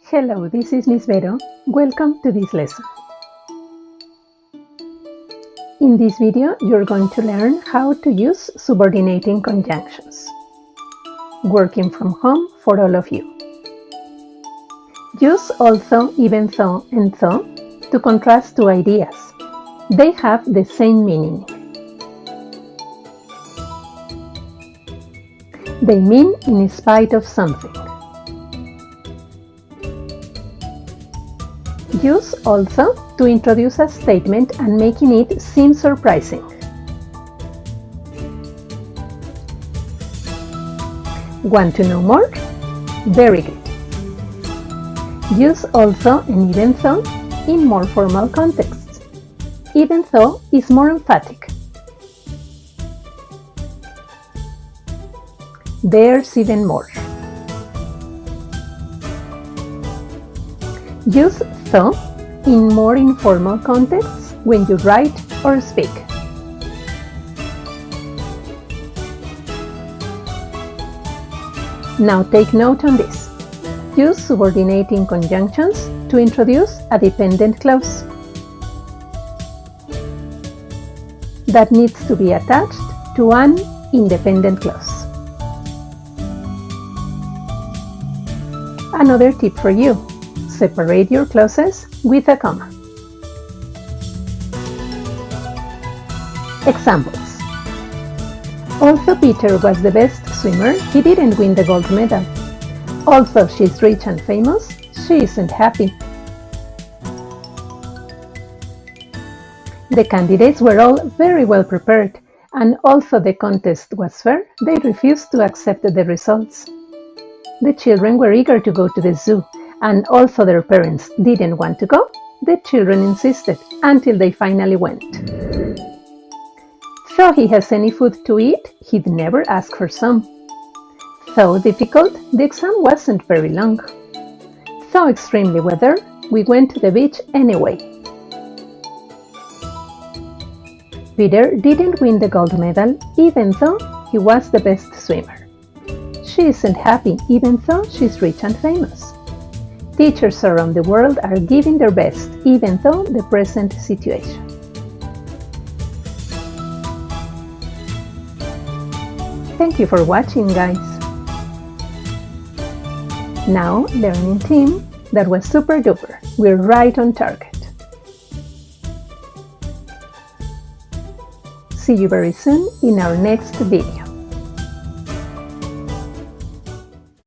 Hello, this is Miss Vero. Welcome to this lesson. In this video, you're going to learn how to use subordinating conjunctions. Working from home for all of you. Use also, even though, and though to contrast two ideas. They have the same meaning. They mean in spite of something. Use also to introduce a statement and making it seem surprising. Want to know more? Very good. Use also and even though in more formal contexts. Even though is more emphatic. There's even more. Use though in more informal contexts when you write or speak. Now take note on this. Use subordinating conjunctions to introduce a dependent clause that needs to be attached to an independent clause. Another tip for you. Separate your clauses with a comma. Examples. Although Peter was the best swimmer, he didn't win the gold medal. Although she's rich and famous, she isn't happy. The candidates were all very well prepared, and although the contest was fair, they refused to accept the results. The children were eager to go to the zoo, and although their parents didn't want to go, the children insisted until they finally went. Though he has any food to eat, he'd never ask for some. Though difficult, the exam wasn't very long. Though extremely weather, we went to the beach anyway. Peter didn't win the gold medal even though he was the best swimmer. She isn't happy even though she's rich and famous. Teachers around the world are giving their best, even though the present situation. Thank you for watching, guys. Now, learning team, that was super duper. We're right on target. See you very soon in our next video.